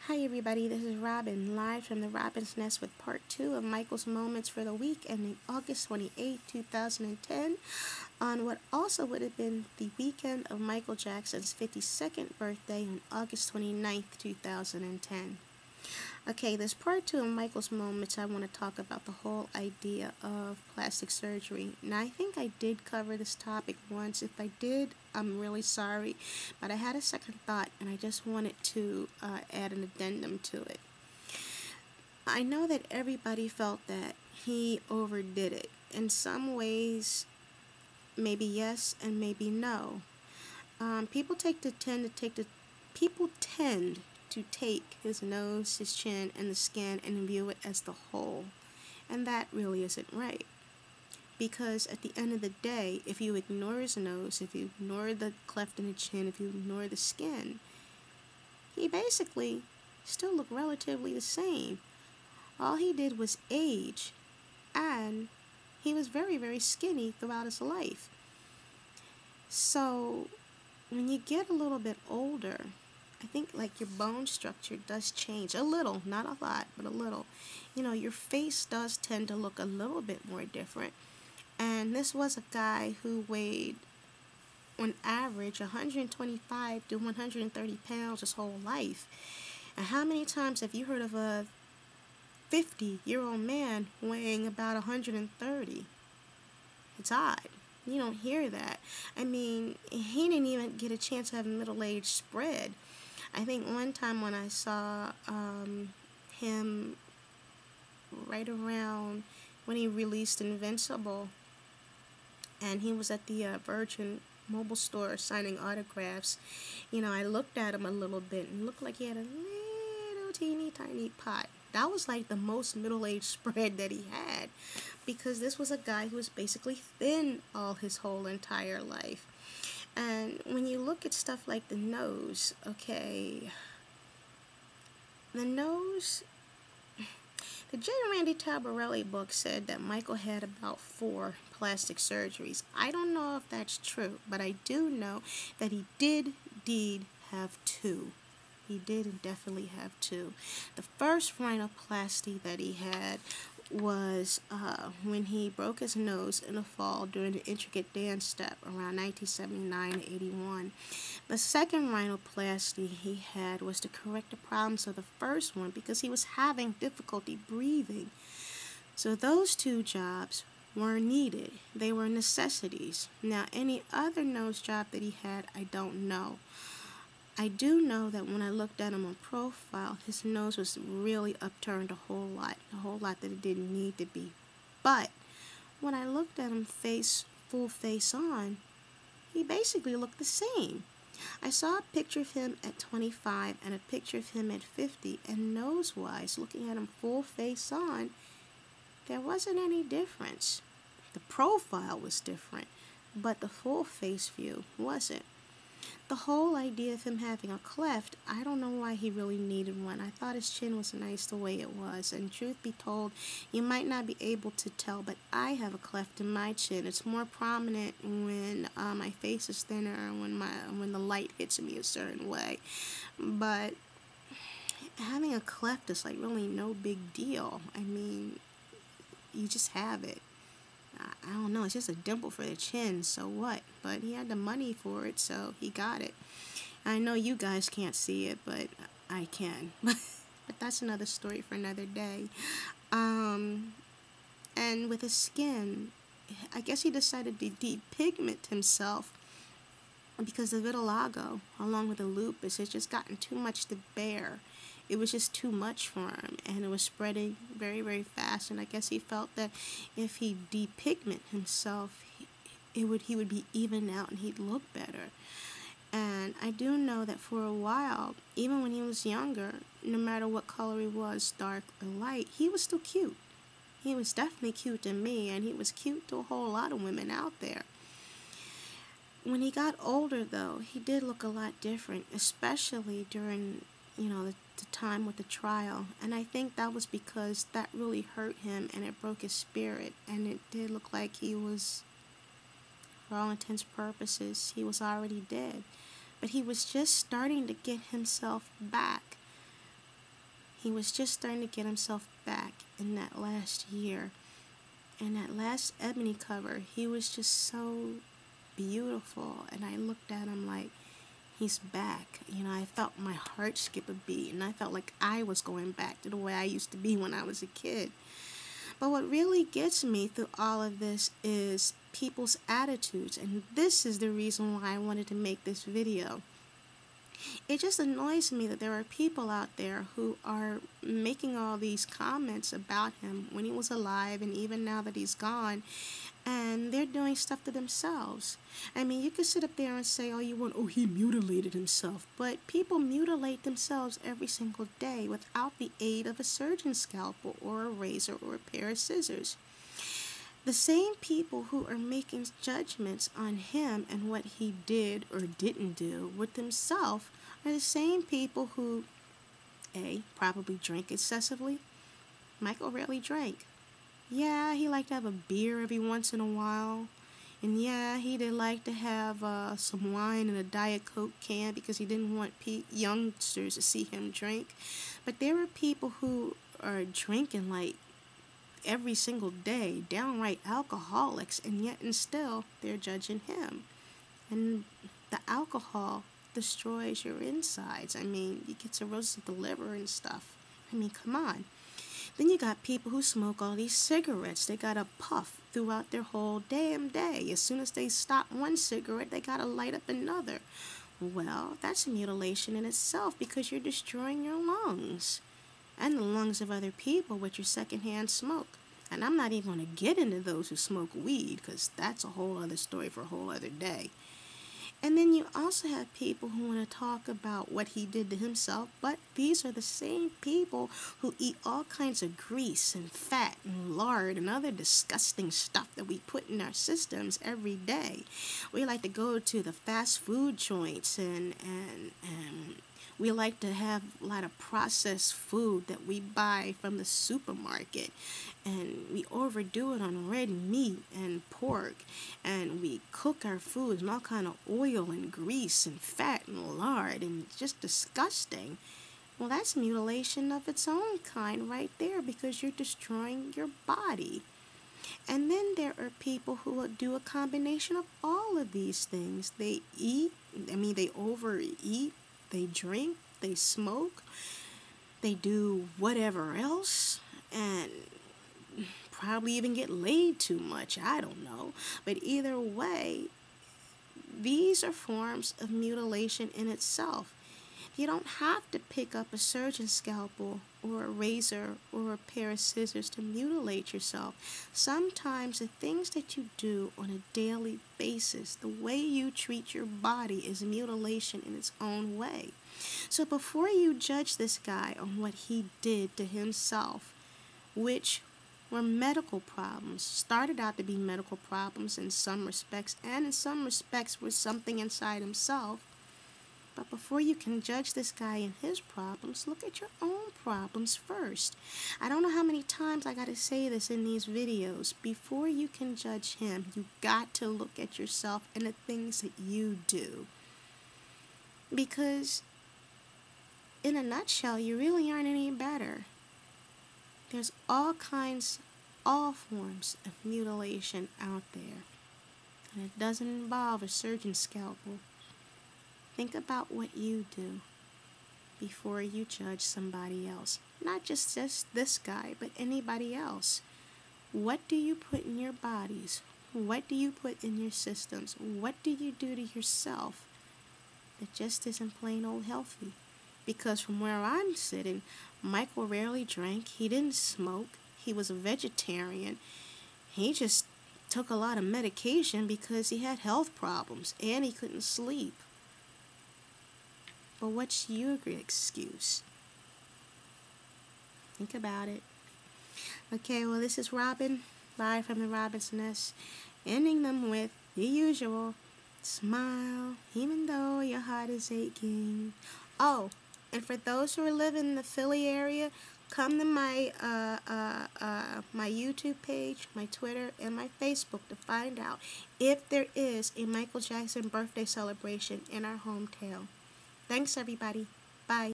Hi everybody, this is Robin, live from the Robin's Nest with part 2 of Michael's Moments for the week ending August 28, 2010, on what also would have been the weekend of Michael Jackson's 52nd birthday on August 29th, 2010. Okay, this part 2 of Michael's Moments, I want to talk about the whole idea of plastic surgery. Now, I think I did cover this topic once. If I did, I'm really sorry. But I had a second thought, and I just wanted to add an addendum to it. I know that everybody felt that he overdid it. In some ways, maybe yes and maybe no. People tend to take his nose, his chin, and the skin and view it as the whole. And that really isn't right. Because at the end of the day, if you ignore his nose, if you ignore the cleft in the chin, if you ignore the skin, he basically still looked relatively the same. All he did was age, and he was very, very skinny throughout his life. So, when you get a little bit older, I think like your bone structure does change a little, not a lot, but a little. Your face does tend to look a little bit more different. And this was a guy who weighed, on average, 125 to 130 pounds his whole life. And how many times have you heard of a 50-year-old man weighing about 130? It's odd. You don't hear that. I mean, he didn't even get a chance to have a middle-aged spread. I think one time when I saw him right around when he released Invincible, and he was at the Virgin Mobile store signing autographs, I looked at him a little bit and looked like he had a little teeny tiny pot. That was like the most middle-aged spread that he had, because this was a guy who was basically thin all his whole entire life. And when you look at stuff like the nose, okay, the nose, the J. Randy Tabarelli book said that Michael had about 4 plastic surgeries. I don't know if that's true, but I do know that he did indeed have 2. He did definitely have 2. The first rhinoplasty that he had was when he broke his nose in a fall during the intricate dance step around 1979-81. The second rhinoplasty he had was to correct the problems of the first one because he was having difficulty breathing. So those 2 jobs were needed. They were necessities. Now, any other nose job that he had, I don't know. I do know that when I looked at him on profile, his nose was really upturned a whole lot that it didn't need to be. But when I looked at him full face on, he basically looked the same. I saw a picture of him at 25 and a picture of him at 50, and nose-wise, looking at him full face on, there wasn't any difference. The profile was different, but the full face view wasn't. The whole idea of him having a cleft, I don't know why he really needed one. I thought his chin was nice the way it was. And truth be told, you might not be able to tell, but I have a cleft in my chin. It's more prominent when my face is thinner and when the light hits me a certain way. But having a cleft is like really no big deal. I mean, you just have it. I don't know, it's just a dimple for the chin, so what? But he had the money for it, so he got it. I know you guys can't see it, but I can. But that's another story for another day. And with his skin, I guess he decided to depigment himself because the vitiligo, along with the lupus, has just gotten too much to bear. It was just too much for him, and it was spreading very, very fast. And I guess he felt that if he depigment himself, he would be even out and he'd look better. And I do know that for a while, even when he was younger, no matter what color he was, dark or light, he was still cute. He was definitely cute to me, and he was cute to a whole lot of women out there. When he got older, though, he did look a lot different, especially during the time with the trial. And I think that was because that really hurt him and it broke his spirit. And it did look like he was, for all intents and purposes, he was already dead. But he was just starting to get himself back. He was just starting to get himself back in that last year. And that last ebony cover, he was just so beautiful. And I looked at him like, he's back. You know, I felt my heart skip a beat. And I felt like I was going back to the way I used to be when I was a kid. But what really gets me through all of this is people's attitudes. And this is the reason why I wanted to make this video. It just annoys me that there are people out there who are making all these comments about him when he was alive and even now that he's gone, and they're doing stuff to themselves. I mean, you could sit up there and say all you want, oh, he mutilated himself, but people mutilate themselves every single day without the aid of a surgeon's scalpel or a razor or a pair of scissors. The same people who are making judgments on him and what he did or didn't do with himself are the same people who, A, probably drink excessively. Michael rarely drank. Yeah, he liked to have a beer every once in a while. And yeah, he did like to have some wine in a Diet Coke can because he didn't want youngsters to see him drink. But there are people who are drinking like every single day, downright alcoholics, and yet and still they're judging him. And the alcohol destroys your insides. I mean, you get cirrhosis of the liver and stuff. I mean, come on. Then you got people who smoke all these cigarettes. They got to puff throughout their whole damn day. As soon as they stop one cigarette, they got to light up another. Well, that's a mutilation in itself because you're destroying your lungs and the lungs of other people with your secondhand smoke. And I'm not even going to get into those who smoke weed because that's a whole other story for a whole other day. And then you also have people who want to talk about what he did to himself, but these are the same people who eat all kinds of grease and fat and lard and other disgusting stuff that we put in our systems every day. We like to go to the fast food joints and we like to have a lot of processed food that we buy from the supermarket, and we overdo it on red meat and pork, and we cook our foods in all kind of oil and grease and fat and lard, and it's just disgusting. Well, that's mutilation of its own kind right there because you're destroying your body. And then there are people who will do a combination of all of these things. They overeat, they drink, they smoke, they do whatever else, and probably even get laid too much. I don't know. But either way, these are forms of mutilation in itself. You don't have to pick up a surgeon's scalpel or a razor or a pair of scissors to mutilate yourself. Sometimes the things that you do on a daily basis, the way you treat your body, is mutilation in its own way. So before you judge this guy on what he did to himself, which were medical problems, started out to be medical problems in some respects, and in some respects was something inside himself, but before you can judge this guy and his problems, look at your own problems first. I don't know how many times I got to say this in these videos. Before you can judge him, you got to look at yourself and the things that you do. Because in a nutshell, you really aren't any better. There's all forms of mutilation out there. And it doesn't involve a surgeon's scalpel. Think about what you do before you judge somebody else. Not just this guy, but anybody else. What do you put in your bodies? What do you put in your systems? What do you do to yourself that just isn't plain old healthy? Because from where I'm sitting, Michael rarely drank. He didn't smoke. He was a vegetarian. He just took a lot of medication because he had health problems and he couldn't sleep. But what's your excuse? Think about it. Okay, well, this is Robin, live from the Robin's Nest, ending them with the usual: smile, even though your heart is aching. Oh, and for those who are living in the Philly area, come to my my YouTube page, my Twitter, and my Facebook to find out if there is a Michael Jackson birthday celebration in our hometown. Thanks, everybody. Bye.